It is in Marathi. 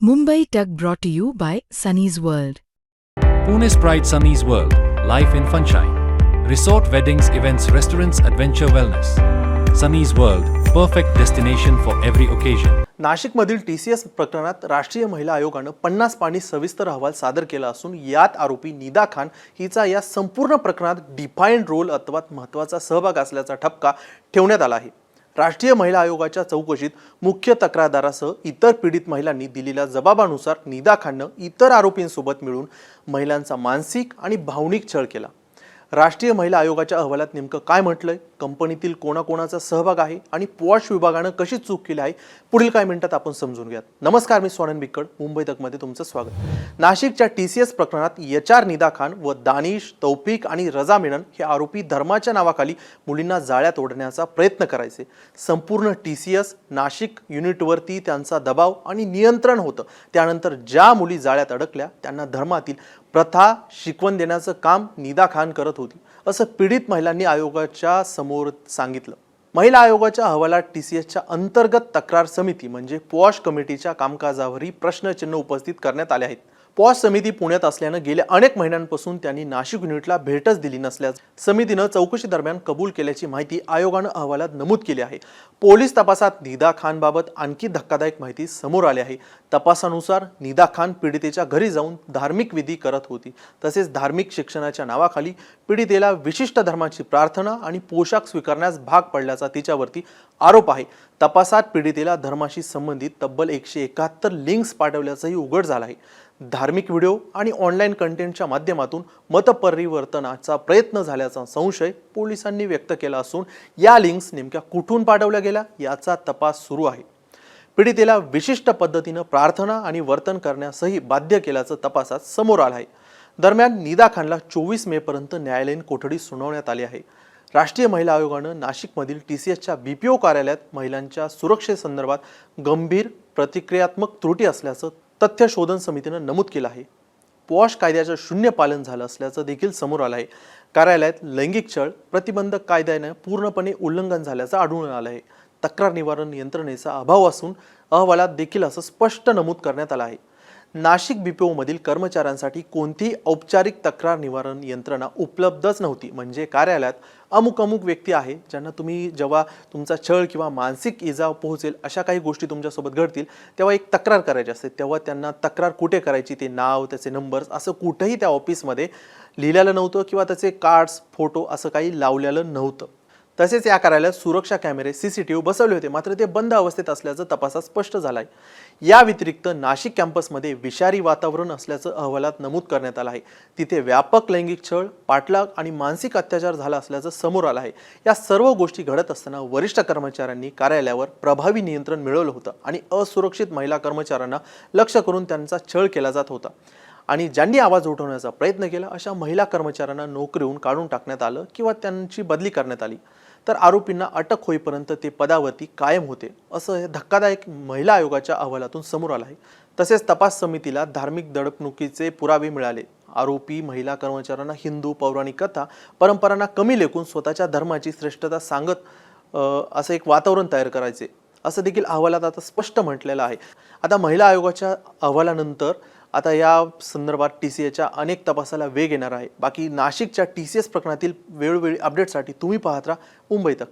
Mumbai Tug brought to you by Sunny's World. Pune's Pride Sunny's World, Life in Funshine. Resort weddings, events, restaurants, adventure wellness. Sunny's World, perfect destination for every occasion. नाशिकमधील TCS प्रकरणात राष्ट्रीय महिला आयोगानं 50 पानी सविस्तर अहवाल सादर केला असून यात आरोपी निदा खान हिचा या संपूर्ण प्रकरणात डिफाइंड रोल अथवा महत्त्वाचा सहभाग असल्याचा ठपका ठेवण्यात आला आहे। राष्ट्रीय महिला आयोगाच्या चौकशीत मुख्य तक्रारदारासह इतर पीडित महिलांनी दिलेल्या जबाबानुसार निदा खाननं इतर आरोपींसोबत मिळून महिलांचा मानसिक आणि भावनिक छळ केला। राष्ट्रीय महिला आयोगाच्या अहवालात नेमकं काय म्हटलंय, कंपनीतील कोणाकोणाचा सहभाग आहे आणि पॉश विभागानं कशी चूक केली आहे, पुढील काही मिनिटात आपण समजून घ्यात। नमस्कार, मी स्वानंद बिक्कड, मुंबई तकमध्ये तुमचं स्वागत। नाशिकच्या TCS प्रकरणात HR निदा खान व दानिश, तौफिक आणि रजा मेनन हे आरोपी धर्माच्या नावाखाली मुलींना जाळ्यात ओढण्याचा प्रयत्न करायचे। संपूर्ण TCS नाशिक युनिटवरती त्यांचा दबाव आणि नियंत्रण होतं। त्यानंतर ज्या मुली जाळ्यात अडकल्या त्यांना धर्मातील प्रथा शिकवण देण्याचं काम निदा खान करत होती, असं पीडित महिलांनी आयोगाच्या समोर सांगितलं। महिला आयोगाच्या अहवालात TCSच्या अंतर्गत तक्रार समिती म्हणजे पॉश कमिटीच्या कामकाजावरही प्रश्नचिन्ह उपस्थित करण्यात आले आहेत। पॉश समिती पुण्यात असल्यानं गेल्या अनेक महिन्यांपासून त्यांनी नाशिक युनिटला भेटच दिली नसल्याचं समितीनं चौकशी दरम्यान कबूल केल्याची माहिती आयोगानं अहवालात नमूद केली आहे। पोलीस तपासात निदा खानबाबत आणखी धक्कादायक माहिती समोर आली आहे। तपासानुसार निदा खान पीडितेच्या घरी जाऊन धार्मिक विधी करत होती, तसेच धार्मिक शिक्षणाच्या नावाखाली पीडितेला विशिष्ट धर्माची प्रार्थना आणि पोशाख स्वीकारण्यास भाग पडल्याचा तिच्यावरती आरोप आहे। तपासात पीडितेला धर्माशी संबंधित तब्बल 171 लिंक्स पाठवल्याचंही उघड झालं आहे। धार्मिक व्हिडिओ आणि ऑनलाईन कंटेंटच्या माध्यमातून मतपरिवर्तनाचा प्रयत्न झाल्याचा संशय पोलिसांनी व्यक्त केला असून या लिंक्स नेमक्या कुठून पाठवल्या गेल्या याचा तपास सुरू आहे। पीडितेला विशिष्ट पद्धतीने प्रार्थना आणि वर्तन करण्यासही बाध्य केल्याचं तपासात समोर आलं आहे। दरम्यान निदा खानला 24 मे पर्यंत न्यायालयीन कोठडी सुनावण्यात आली आहे। राष्ट्रीय महिला आयोगानं नाशिकमधील TCSच्या BPO कार्यालयात महिलांच्या सुरक्षेसंदर्भात गंभीर प्रतिक्रियात्मक त्रुटी असल्याचं तथ्य शोधन समितीनं नमूद केलं आहे। पॉश कायद्याचं शून्य पालन झालं असल्याचं देखील समोर आलं आहे। कार्यालयात लैंगिक छळ प्रतिबंधक कायद्याने पूर्णपणे उल्लंघन झाल्याचं आढळून आलं आहे। तक्रार निवारण यंत्रणेचा अभाव असून अहवालात देखील असं स्पष्ट नमूद करण्यात आलं आहे। नाशिक BPO मधील कर्मचाऱ्यांसाठी कोणतीही औपचारिक तक्रार निवारण यंत्रणा उपलब्धच नव्हती। म्हणजे कार्यालयात अमुक व्यक्ती आहे ज्यांना तुम्ही जेव्हा तुमचा छळ किंवा मानसिक इजा पोहोचेल अशा काही गोष्टी तुमच्यासोबत घडतील तेव्हा एक तक्रार करायची असते, तेव्हा त्यांना तक्रार कुठे करायची ते नाव, त्याचे नंबर्स असं कुठेही त्या ऑफिसमध्ये लिहिलेलं नव्हतं किंवा त्याचे कार्ड्स, फोटो असं काही लावलेलं नव्हतं। तसेच या कार्यालयात सुरक्षा कॅमेरे CCTV बसवले होते, मात्र ते बंद अवस्थेत असल्याचं तपासात स्पष्ट झालं आहे। या व्यतिरिक्त नाशिक कॅम्पसमध्ये विषारी वातावरण असल्याचं अहवालात नमूद करण्यात आलं आहे। तिथे व्यापक लैंगिक छळ, पाठलाग आणि मानसिक अत्याचार झाला असल्याचं समोर आलं आहे। या सर्व गोष्टी घडत असताना वरिष्ठ कर्मचाऱ्यांनी कार्यालयावर प्रभावी नियंत्रण मिळवलं होतं आणि असुरक्षित महिला कर्मचाऱ्यांना लक्ष करून त्यांचा छळ केला जात होता आणि ज्यांनी आवाज उठवण्याचा प्रयत्न केला अशा महिला कर्मचाऱ्यांना नोकरीवरून काढून टाकण्यात आलं किंवा त्यांची बदली करण्यात आली, तर आरोपींना अटक होईपर्यंत ते पदावरती कायम होते, असं हे धक्कादायक महिला आयोगाच्या अहवालातून समोर आलं आहे। तसेच तपास समितीला धार्मिक दडपणुकीचे पुरावे मिळाले। आरोपी महिला कर्मचाऱ्यांना हिंदू पौराणिक कथा परंपरांना कमी लेखून स्वतःच्या धर्माची श्रेष्ठता सांगत असं एक वातावरण तयार करायचे, असं देखील अहवालात आता स्पष्ट म्हटलेलं आहे। आता महिला आयोगाच्या अहवालानंतर आता या संदर्भात TCSच्या अनेक तपासाला वेग येणार आहे। बाकी नाशिकच्या TCS प्रकरणातील वेळोवेळी अपडेटसाठी तुम्ही पाहत राहा मुंबई तक।